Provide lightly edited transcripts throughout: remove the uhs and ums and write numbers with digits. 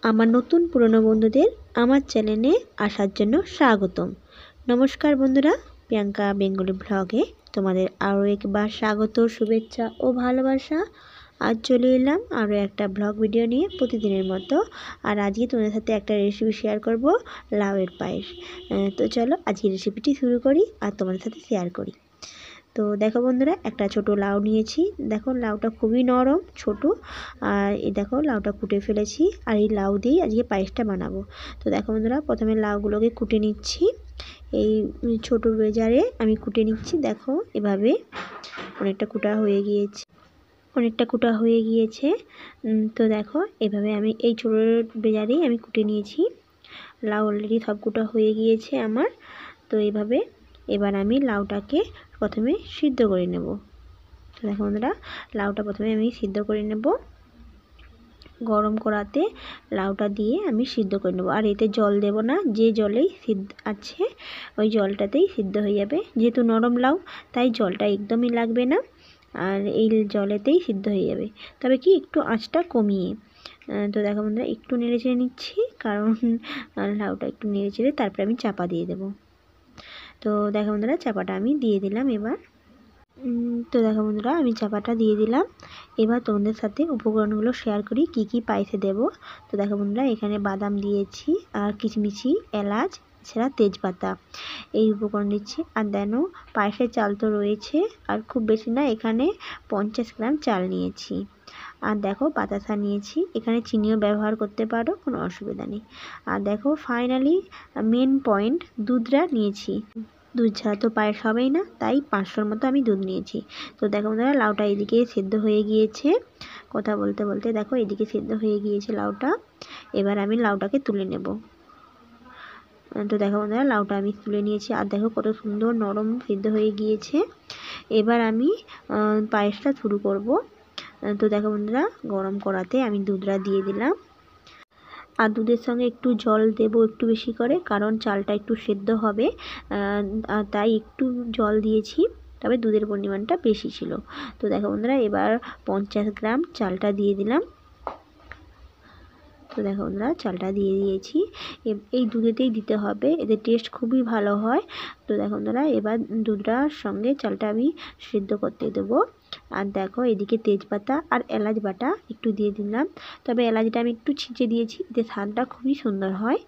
আমার নতুন পুরনো বন্ধুদের আমার চ্যানেলে আসার জন্য স্বাগতম। নমস্কার বন্ধুরা, প্রিয়াঙ্কা বেঙ্গলি ব্লগে তোমাদের আরও একবার স্বাগত, শুভেচ্ছা ও ভালোবাসা। আজ চলে এলাম আরও একটা ব্লগ ভিডিও নিয়ে প্রতিদিনের মতো। আর আজকে তোমাদের সাথে একটা রেসিপি শেয়ার করব, লাউয়ের পায়েস। তো চলো আজকে রেসিপিটি শুরু করি আর তোমাদের সাথে শেয়ার করি। তো দেখো বন্ধুরা, একটা ছোট লাউ নিয়েছি। দেখো লাউটা খুবই নরম ছোট। আর এই দেখো লাউটা কুটে ফেলেছি, আর এই লাউ দিয়েই আজকে পায়েসটা বানাবো। তো দেখো বন্ধুরা, প্রথমে লাউগুলোকে কুটে নিচ্ছি। এই ছোট বেজারে আমি কুটে নিচ্ছি। দেখো এভাবে অনেকটা কুটা হয়ে গিয়েছে। তো দেখো এভাবে আমি এই ছোট বেজারেই আমি কুটে নিয়েছি। লাউ অলরেডি সব কুটা হয়ে গিয়েছে আমার। তো এইভাবে এবার আমি লাউটাকে প্রথমে সিদ্ধ করে নেব। তো দেখো বন্ধুরা, লাউটা প্রথমে আমি সিদ্ধ করে নেব। গরম কড়াতে লাউটা দিয়ে আমি সিদ্ধ করে নেব। আর এতে জল দেব না, যে জলেই সিদ্ধ আছে ওই জলটাতেই সিদ্ধ হয়ে যাবে। যেহেতু নরম লাউ তাই জলটা একদমই লাগবে না, আর এই জলেতেই সিদ্ধ হয়ে যাবে। তবে কি একটু আঁচটা কমিয়ে। তো দেখো বন্ধুরা, একটু নেড়ে চেড়ে নিচ্ছি, কারণ লাউটা একটু নেড়ে চেড়ে তারপরে আমি চাপা দিয়ে দেব। তো দেখো বন্ধুরা, চাপাটা আমি দিয়ে দিলাম এবার। তো দেখো বন্ধুরা, আমি চাপাটা দিয়ে দিলাম। এবার তোমাদের সাথে উপকরণগুলো শেয়ার করি কি কি পায়েসে দেব। তো দেখো বন্ধুরা, এখানে বাদাম দিয়েছি, আর কিশমিশি, এলাচ, এছাড়া তেজপাতা, এই উপকরণ দিচ্ছি। আর দেন পায়েসের চাল তো রয়েছে, আর খুব বেশি না, এখানে 50 গ্রাম চাল নিয়েছি। আর দেখো বাতাসা নিয়েছি, এখানে চিনিও ব্যবহার করতে পারো, কোনো অসুবিধা নেই। আর দেখো ফাইনালি মেন পয়েন্ট, দুধটা নিয়েছি। দুধ ছাড়া তো পায়েস হবেই না, তাই 500 মতো আমি দুধ নিয়েছি। তো দেখো বন্ধুরা, লাউটা এদিকে সেদ্ধ হয়ে গিয়েছে। কথা বলতে বলতে দেখো এদিকে সেদ্ধ হয়ে গিয়েছে লাউটা। এবার আমি লাউটাকে তুলে নেব। তো দেখো বন্ধুরা, লাউটা আমি তুলে নিয়েছি। আর দেখো কত সুন্দর নরম সেদ্ধ হয়ে গিয়েছে। এবার আমি পায়েসটা শুরু করব। তো দেখো বন্ধুরা, গরম কড়াতে আমি দুধটা দিয়ে দিলাম। আর দুধের সঙ্গে একটু জল দেব একটু বেশি করে, কারণ চালটা একটু সেদ্ধ হবে, তাই একটু জল দিয়েছি। তবে দুধের পরিমাণটা বেশি ছিল। তো দেখো বন্ধুরা, এবার 50 গ্রাম চালটা দিয়ে দিলাম। তো দেখো বন্ধুরা, চালটা দিয়ে দিয়েছি। এই দুধেতেই দিতে হবে, এদের টেস্ট খুবই ভালো হয়। তো দেখো বন্ধুরা, এবার দুধটার সঙ্গে চালটা আমি সিদ্ধ করতে দেবো। আর দেখো এদিকে তেজপাতা আর এলাচ বাটা একটু দিয়ে দিলাম। তবে এলাচটা আমি একটু ছিঁচে দিয়েছি, এতে স্বাদটা খুবই সুন্দর হয়।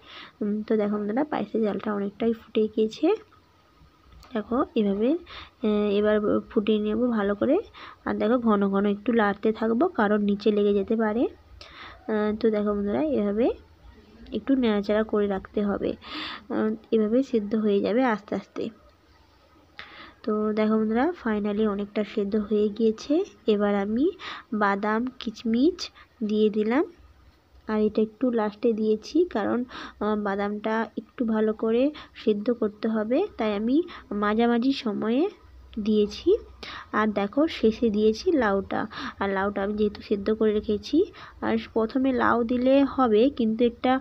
তো দেখো বন্ধুরা, পায়েসের চালটা অনেকটাই ফুটে গিয়েছে। দেখো এভাবে এবার ফুটিয়ে নেব ভালো করে। আর দেখো ঘন ঘন একটু লাড়তে থাকবো, কারণ নিচে লেগে যেতে পারে। তো দেখো বন্ধুরা, এভাবে একটু নাড়াচাড়া করে রাখতে হবে, এভাবে সিদ্ধ হয়ে যাবে আস্তে আস্তে। তো দেখো বন্ধুরা, ফাইনালি অনেকটা সেদ্ধ হয়ে গিয়েছে। এবার আমি বাদাম কিশমিশ দিয়ে দিলাম। আর এটা একটু লাস্টে দিয়েছি, কারণ বাদামটা একটু ভালো করে সেদ্ধ করতে হবে, তাই আমি মাঝামাঝি সময়ে দিয়েছি। আর দেখো শেষে দিয়েছি লাউটা। আর লাউটা আমি যেহেতু সেদ্ধ করে রেখেছি, আর প্রথমে লাউ দিলে হবে, কিন্তু একটা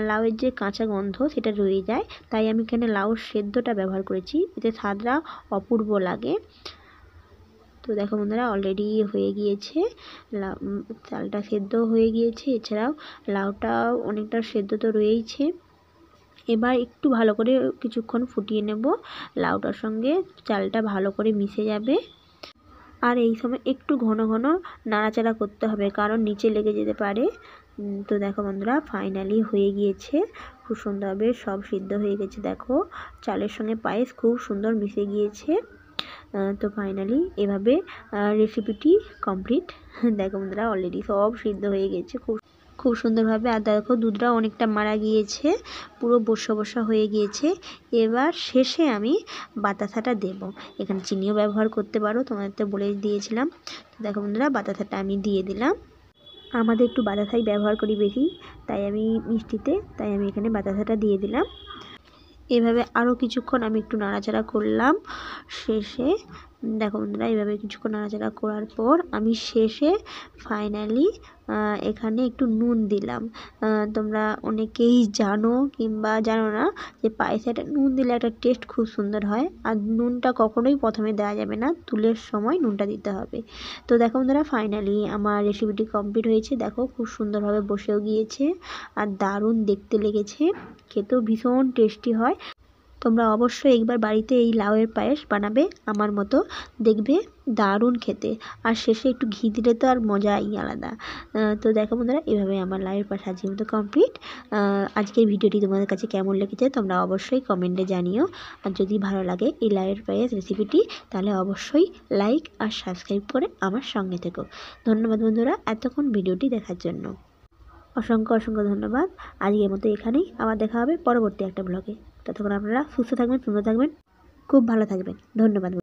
লাউয়ের যে কাঁচা গন্ধ সেটা রয়ে যায়, তাই আমি এখানে লাউ সেদ্ধটা ব্যবহার করেছি, এতে স্বাদটা অপূর্ব লাগে। তো দেখো বন্ধুরা, অলরেডি হয়ে গিয়েছে, চালটা সেদ্ধ হয়ে গিয়েছে, এছাড়াও লাউটাও অনেকটা সেদ্ধ তো রয়েইছে। এবার একটু ভালো করে কিছুক্ষণ ফুটিয়ে নেব, লাউটার সঙ্গে চালটা ভালো করে মিশে যাবে। আর এই সময় একটু ঘন ঘন নাড়াচাড়া করতে হবে, কারণ নিচে লেগে যেতে পারে। তো দেখো বন্ধুরা, ফাইনালি হয়ে গিয়েছে, খুব সুন্দরভাবে সব সিদ্ধ হয়ে গেছে। দেখো চালের সঙ্গে পায়েস খুব সুন্দর মিশে গিয়েছে। তো ফাইনালি এভাবে রেসিপিটি কমপ্লিট। দেখো বন্ধুরা, অলরেডি সব সিদ্ধ হয়ে গেছে খুব সুন্দরভাবে। আর দেখো দুধটাও অনেকটা মারা গিয়েছে, পুরো বসা বসা হয়ে গিয়েছে। এবার শেষে আমি বাতাসাটা দেব, এখানে চিনিও ব্যবহার করতে পারো, তোমাদের তো বলে দিয়েছিলাম। তো দেখো বন্ধুরা, বাতাসাটা আমি দিয়ে দিলাম। আমাদের একটু বাতাসাই ব্যবহার করি বেশি, তাই আমি মিষ্টিতে, তাই আমি এখানে বাতাসাটা দিয়ে দিলাম। এভাবে আরও কিছুক্ষণ আমি একটু নাড়াচাড়া করলাম। শেষে দেখো বন্ধুরা এইভাবে কিছুক্ষণ নাড়াচাড়া করার পর আমি শেষে ফাইনালি এখানে একটু নুন দিলাম। তোমরা অনেকেই জানো কিংবা জানো না যে পায়েসে একটা নুন দিলে একটা টেস্ট খুব সুন্দর হয়। আর নুনটা কখনোই প্রথমে দেওয়া যাবে না, তুলের সময় নুনটা দিতে হবে। তো দেখো বন্ধুরা ফাইনালি আমার রেসিপিটি কমপ্লিট হয়েছে। দেখো খুব সুন্দরভাবে বসেও গিয়েছে আর দারুণ দেখতে লেগেছে, খেতেও ভীষণ টেস্টি হয়। তোমরা অবশ্যই একবার বাড়িতে এই লাউয়ের পায়েস বানাবে আমার মতো, দেখবে দারুণ খেতে। আর শেষে একটু ঘি দিলে তো আর মজাই আলাদা। তো দেখো বন্ধুরা এভাবে আমার লাউয়ের পায়েস আজকের মতো কমপ্লিট। আজকের ভিডিওটি তোমাদের কাছে কেমন লেগেছে তোমরা অবশ্যই কমেন্টে জানিও। আর যদি ভালো লাগে এই লাউয়ের পায়েস রেসিপিটি তাহলে অবশ্যই লাইক আর সাবস্ক্রাইব করে আমার সঙ্গে থেকো। ধন্যবাদ বন্ধুরা এতক্ষণ ভিডিওটি দেখার জন্য। অসংখ্য অসংখ্য ধন্যবাদ। আজকের মতো এখানেই, আবার দেখা হবে পরবর্তী একটা ব্লগে। ততক্ষণ আপনারা সুস্থ থাকবেন, সুন্দর থাকবেন, খুব ভালো থাকবেন। ধন্যবাদ।